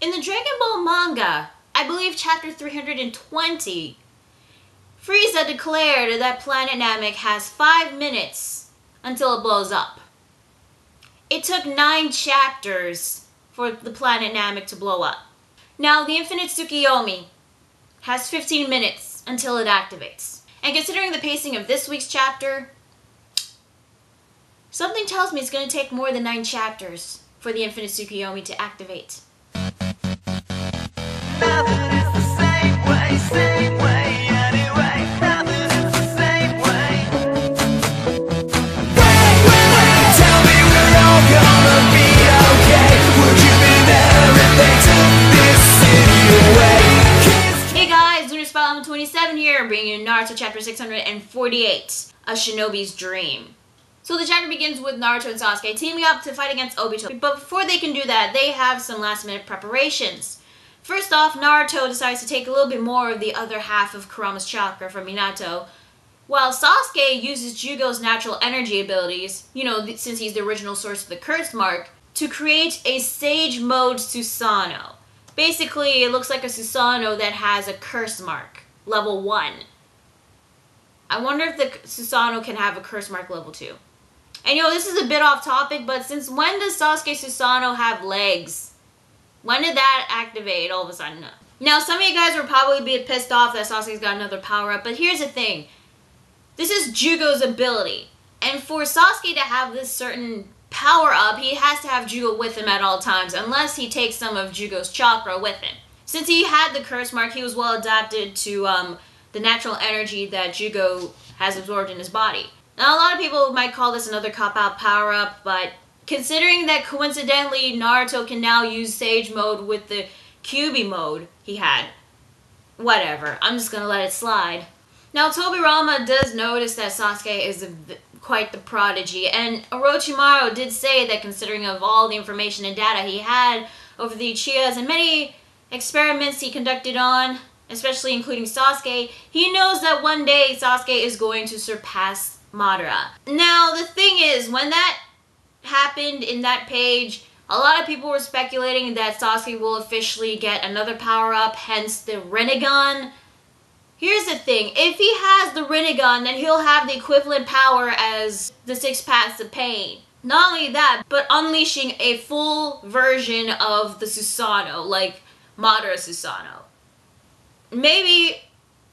In the Dragon Ball manga, I believe chapter 320, Frieza declared that Planet Namek has 5 minutes until it blows up. It took 9 chapters for the planet Namek to blow up. Now, the Infinite Tsukiyomi has 15 minutes until it activates. And considering the pacing of this week's chapter, something tells me it's going to take more than 9 chapters for the Infinite Tsukiyomi to activate. Hey guys, Lunar27 here, bringing you Naruto chapter 648, A Shinobi's Dream. So the chapter begins with Naruto and Sasuke teaming up to fight against Obito, but before they can do that, they have some last minute preparations. First off, Naruto decides to take a little bit more of the other half of Kurama's chakra from Minato, while Sasuke uses Juugo's natural energy abilities, since he's the original source of the curse mark, to create a Sage Mode Susanoo. Basically, it looks like a Susanoo that has a curse mark, level 1. I wonder if the Susanoo can have a curse mark level 2. And this is a bit off topic, but since when does Sasuke Susanoo have legs? When did that activate all of a sudden? Now, some of you guys will probably be pissed off that Sasuke's got another power-up, but here's the thing. This is Juugo's ability. And for Sasuke to have this certain power-up, he has to have Juugo with him at all times, unless he takes some of Juugo's chakra with him. Since he had the curse mark, he was well adapted to the natural energy that Juugo has absorbed in his body. Now, a lot of people might call this another cop-out power-up, but considering that coincidentally Naruto can now use Sage Mode with the Kyuubi mode he had, whatever, I'm just gonna let it slide. Now, Tobirama does notice that Sasuke is quite the prodigy, and Orochimaru did say that considering of all the information and data he had over the Uchihas and many experiments he conducted on, especially including Sasuke, he knows that one day Sasuke is going to surpass Madara. Now, the thing is, when that happened in that page, a lot of people were speculating that Sasuke will officially get another power-up, hence the Rinnegan. Here's the thing, if he has the Rinnegan, then he'll have the equivalent power as the 6 Paths of Pain. Not only that, but unleashing a full version of the Susanoo, like Madara Susanoo. Maybe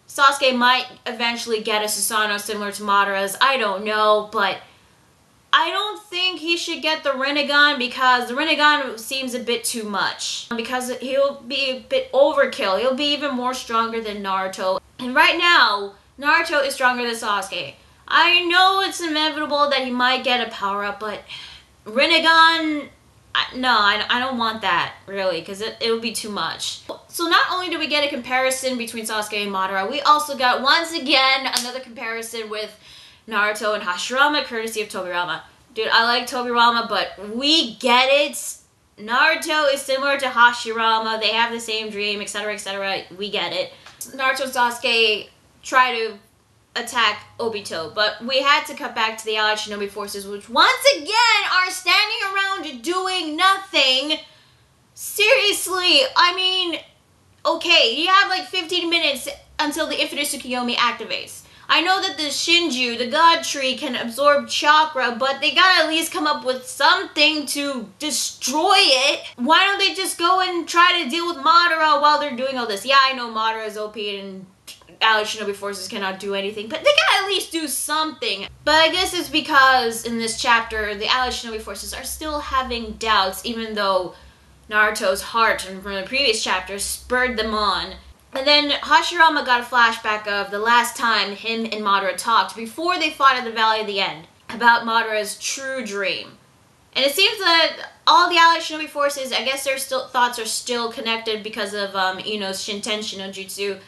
Sasuke might eventually get a Susanoo similar to Madara's, I don't know, but I don't think he should get the Rinnegan because the Rinnegan seems a bit too much. Because he'll be a bit overkill. He'll be even more stronger than Naruto. And right now, Naruto is stronger than Sasuke. I know it's inevitable that he might get a power-up, but Rinnegan, no, I don't want that, really, because it'll be too much. So not only do we get a comparison between Sasuke and Madara, we also got, once again, another comparison with Naruto and Hashirama, courtesy of Tobirama. Dude, I like Tobirama, but we get it. Naruto is similar to Hashirama. They have the same dream, etc., etc. We get it. Naruto and Sasuke try to attack Obito, but we had to cut back to the Allied Shinobi forces, which once again are standing around doing nothing. Seriously, I mean, okay, you have like 15 minutes until the Infinite Tsukiyomi activates. I know that the Shinju, the God Tree, can absorb chakra, but they gotta at least come up with something to destroy it. Why don't they just go and try to deal with Madara while they're doing all this? Yeah, I know Madara is OP and Allied Shinobi forces cannot do anything, but they gotta at least do something. But I guess it's because in this chapter, the Allied Shinobi forces are still having doubts, even though Naruto's heart from the previous chapter spurred them on. And then Hashirama got a flashback of the last time him and Madara talked before they fought at the Valley of the End about Madara's true dream. And it seems that all the Allied Shinobi forces, I guess their thoughts are still connected because of Ino's Shinten no Jutsu.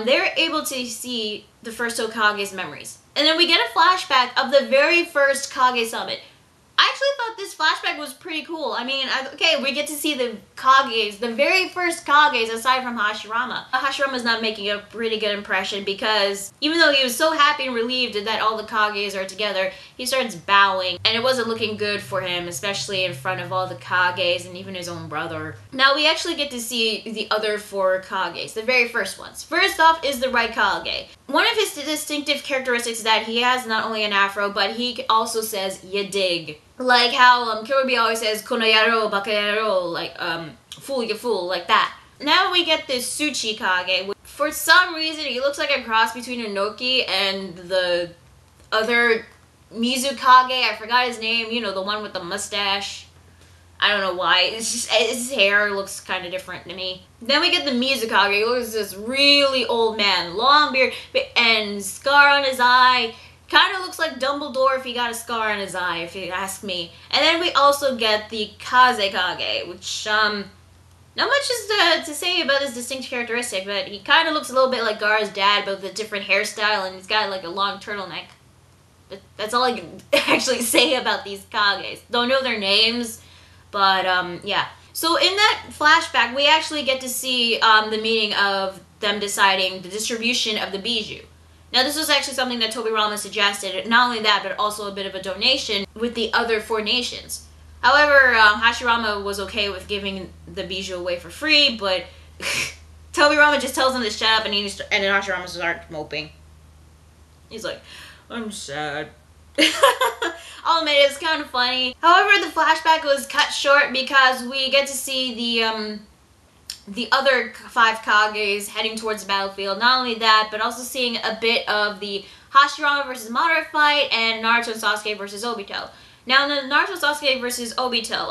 They're able to see the first Hokage's memories. And then we get a flashback of the very first Kage Summit. I actually thought this flashback was pretty cool. I mean, okay, we get to see the Kages, the very first Kages aside from Hashirama. Hashirama's not making a pretty good impression because even though he was so happy and relieved that all the Kages are together, he starts bowing and it wasn't looking good for him, especially in front of all the Kages and even his own brother. Now we actually get to see the other 4 Kages, the very first ones. First off is the right Kage. One of his distinctive characteristics is that he has not only an afro, but he also says, "Ya dig." Like how Kirby always says, "Kono yaro, baka yaro," like, fool you fool, like that. Now we get this Tsuchi Kage. For some reason, he looks like a cross between Inoki and the other Mizu Kage. I forgot his name, you know, the one with the mustache. I don't know why. It's just, his hair looks kind of different to me. Then we get the Mizukage. He looks like this really old man. Long beard and scar on his eye. Kind of looks like Dumbledore if he got a scar on his eye, if you ask me. And then we also get the Kazekage, which, not much is to say about his distinct characteristic, but he kind of looks a little bit like Gaara's dad, but with a different hairstyle, and he's got like a long turtleneck. But that's all I can actually say about these Kages. Don't know their names. But, yeah. So in that flashback, we actually get to see the meeting of them deciding the distribution of the Bijou. Now, this was actually something that Tobirama suggested. Not only that, but also a bit of a donation with the other 4 nations. However, Hashirama was okay with giving the Bijou away for free, but Tobirama just tells him to shut up, and then Hashirama starts moping. He's like, "I'm sad." I'll admit it's kind of funny. However, the flashback was cut short because we get to see the other 5 Kages heading towards the battlefield. Not only that, but also seeing a bit of the Hashirama versus Madara fight and Naruto and Sasuke versus Obito. Now, in the Naruto Sasuke versus Obito,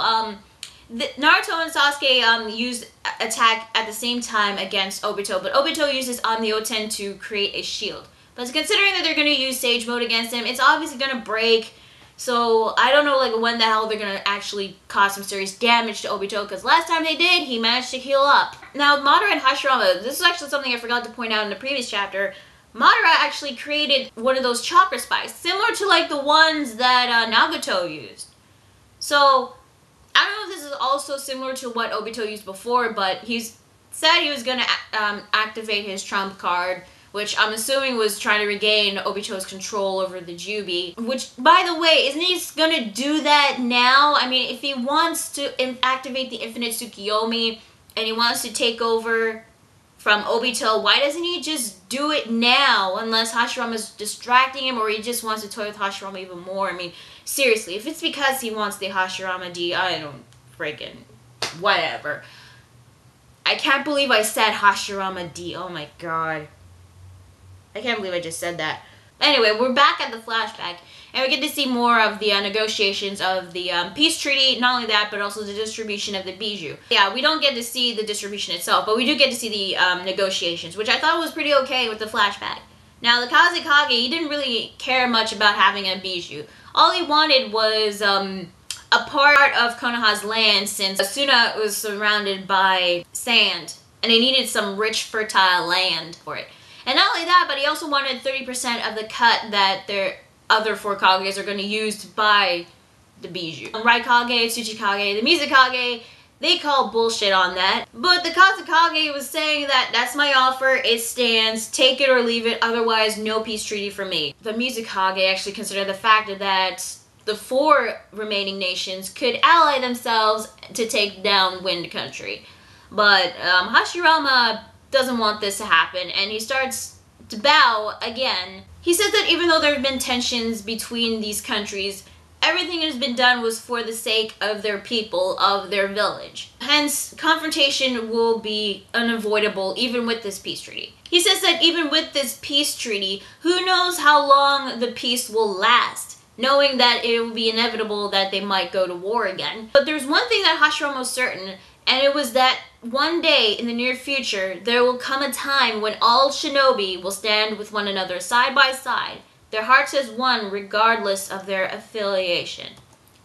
Naruto and Sasuke used attack at the same time against Obito, but Obito uses Omnioten to create a shield. But considering that they're going to use Sage Mode against him, it's obviously going to break. So I don't know like when the hell they're going to actually cause some serious damage to Obito, because last time they did, he managed to heal up. Now, Madara and Hashirama, this is actually something I forgot to point out in the previous chapter. Madara actually created one of those chakra spikes, similar to like the ones that Nagato used. So I don't know if this is also similar to what Obito used before, but he's said he was going to activate his trump card, which I'm assuming was trying to regain Obito's control over the Jubi. Which, by the way, isn't he gonna do that now? I mean, if he wants to activate the Infinite Tsukiyomi and he wants to take over from Obito, why doesn't he just do it now? Unless Hashirama's distracting him or he just wants to toy with Hashirama even more. I mean, seriously, if it's because he wants the Hashirama D, I don't freaking... whatever. I can't believe I said Hashirama D. Oh my god. I can't believe I just said that. Anyway, we're back at the flashback, and we get to see more of the negotiations of the peace treaty. Not only that, but also the distribution of the Bijou. Yeah, we don't get to see the distribution itself, but we do get to see the negotiations, which I thought was pretty okay with the flashback. Now, the Kazekage, he didn't really care much about having a Bijou. All he wanted was a part of Konoha's land, since Asuna was surrounded by sand, and they needed some rich, fertile land for it. And not only that, but he also wanted 30% of the cut that their other 4 Kages are going to use to buy the Bijou. Raikage, Tsuchikage, the Mizukage, they call bullshit on that. But the Kazekage was saying that that's my offer, it stands, take it or leave it, otherwise no peace treaty for me. The Mizukage actually considered the fact that the 4 remaining nations could ally themselves to take down Wind Country. But Hashirama doesn't want this to happen, and he starts to bow again. He says that even though there have been tensions between these countries, everything that has been done was for the sake of their people, of their village. Hence, confrontation will be unavoidable even with this peace treaty. He says that even with this peace treaty, who knows how long the peace will last, knowing that it will be inevitable that they might go to war again. But there's one thing that Hashirama was certain, and it was that one day in the near future, there will come a time when all shinobi will stand with one another side by side, their hearts as one regardless of their affiliation.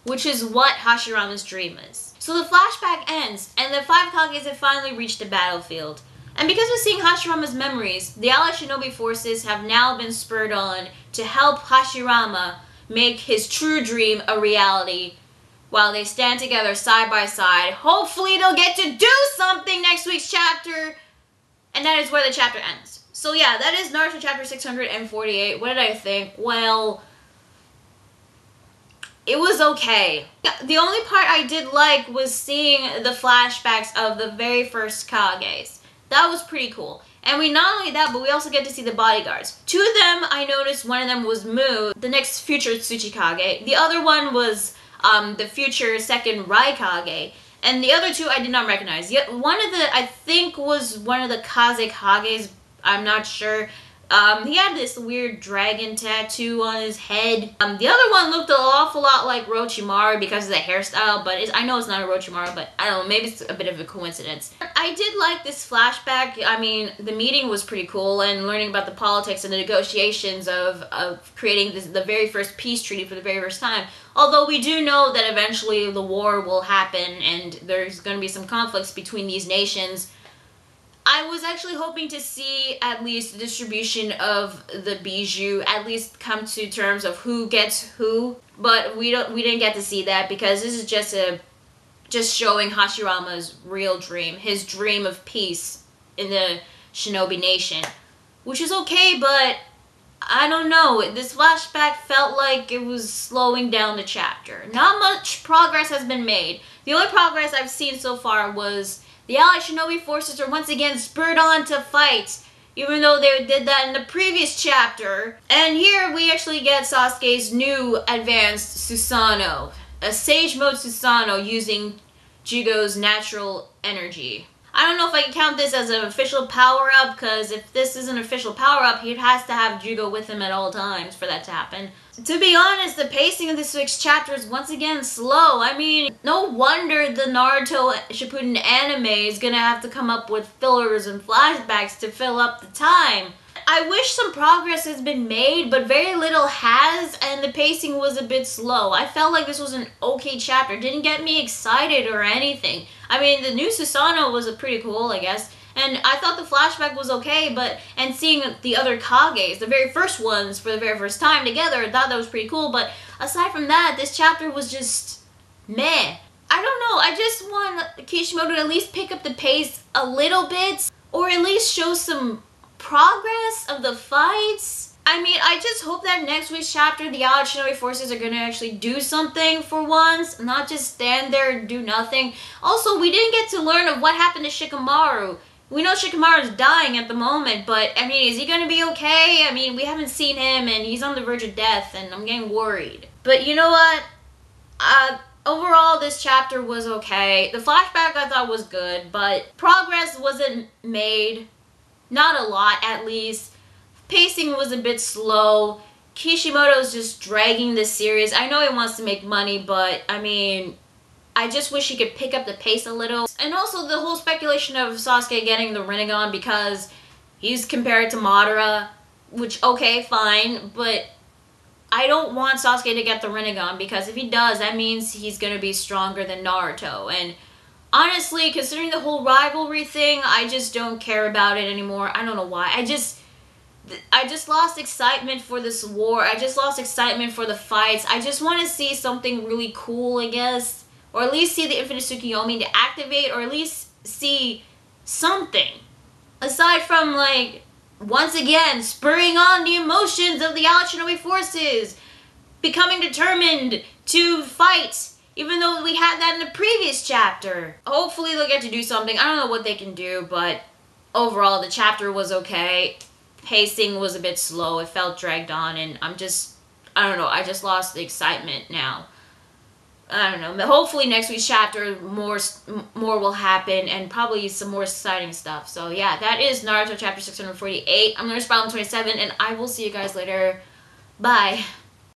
Which is what Hashirama's dream is. So the flashback ends, and the 5 Kages have finally reached the battlefield. And because of seeing Hashirama's memories, the allied shinobi forces have now been spurred on to help Hashirama make his true dream a reality while they stand together side by side. Hopefully they'll get to do something next week's chapter, and that is where the chapter ends. So yeah, that is Naruto chapter 648. What did I think? Well, it was okay. The only part I did like was seeing the flashbacks of the very first Kages. That was pretty cool. And we not only that, but we also get to see the bodyguards. Two of them, I noticed one of them was Mu, the next future Tsuchikage. The other one was the future second Raikage. And the other two I did not recognize. Yet one of the, I think was one of the Kages, I'm not sure. He had this weird dragon tattoo on his head. The other one looked an awful lot like Orochimaru because of the hairstyle, but I know it's not Orochimaru, but I don't know, maybe it's a bit of a coincidence. I did like this flashback. I mean, the meeting was pretty cool, and learning about the politics and the negotiations of creating the very first peace treaty for the very first time. Although we do know that eventually the war will happen and there's going to be some conflicts between these nations. I was actually hoping to see at least the distribution of the bijou, at least come to terms of who gets who, but we didn't get to see that because this is just showing Hashirama's real dream, his dream of peace in the Shinobi Nation, which is okay, but I don't know, this flashback felt like it was slowing down the chapter. Not much progress has been made. The only progress I've seen so far was the Allied Shinobi forces are once again spurred on to fight, even though they did that in the previous chapter. And here we actually get Sasuke's new advanced Susanoo, a Sage Mode Susanoo using Juugo's natural energy. I don't know if I can count this as an official power-up, because if this is an official power-up, he has to have Juugo with him at all times for that to happen. To be honest, the pacing of this week's chapter is once again slow. I mean, no wonder the Naruto Shippuden anime is gonna have to come up with fillers and flashbacks to fill up the time. I wish some progress has been made, but very little has, and the pacing was a bit slow. I felt like this was an okay chapter. Didn't get me excited or anything. I mean, the new Susanoo was pretty cool, I guess. And I thought the flashback was okay, and seeing the other Kages, the very first ones for the very first time together, I thought that was pretty cool. But aside from that, this chapter was just meh. I don't know, I just want Kishimoto to at least pick up the pace a little bit, or at least show some progress of the fights. I mean, I just hope that next week's chapter, the Allied Shinobi forces are gonna actually do something for once, not just stand there and do nothing. Also, we didn't get to learn of what happened to Shikamaru. We know Shikamaru's dying at the moment, but, I mean, is he gonna be okay? I mean, we haven't seen him, and he's on the verge of death, and I'm getting worried. But you know what? Overall, this chapter was okay. The flashback I thought was good, but progress wasn't made. Not a lot, at least. Pacing was a bit slow. Kishimoto's just dragging this series. I know he wants to make money, but, I mean, I just wish he could pick up the pace a little. And also the whole speculation of Sasuke getting the Rinnegan because he's compared to Madara, which, okay, fine, but I don't want Sasuke to get the Rinnegan because if he does, that means he's gonna be stronger than Naruto. And honestly, considering the whole rivalry thing, I just don't care about it anymore. I don't know why. I just lost excitement for this war. I just lost excitement for the fights. I just want to see something really cool, I guess. Or at least see the Infinite Tsukiyomi to activate, or at least see something. Aside from, like, once again, spurring on the emotions of the Allied Shinobi forces. Becoming determined to fight. Even though we had that in the previous chapter. Hopefully they'll get to do something. I don't know what they can do, but overall the chapter was okay. Pacing was a bit slow. It felt dragged on, and I don't know, I just lost the excitement now. I don't know. But hopefully next week's chapter more will happen, and probably some more exciting stuff. So yeah, that is Naruto chapter 648. I'm Nurse Problem 27, and I will see you guys later. Bye.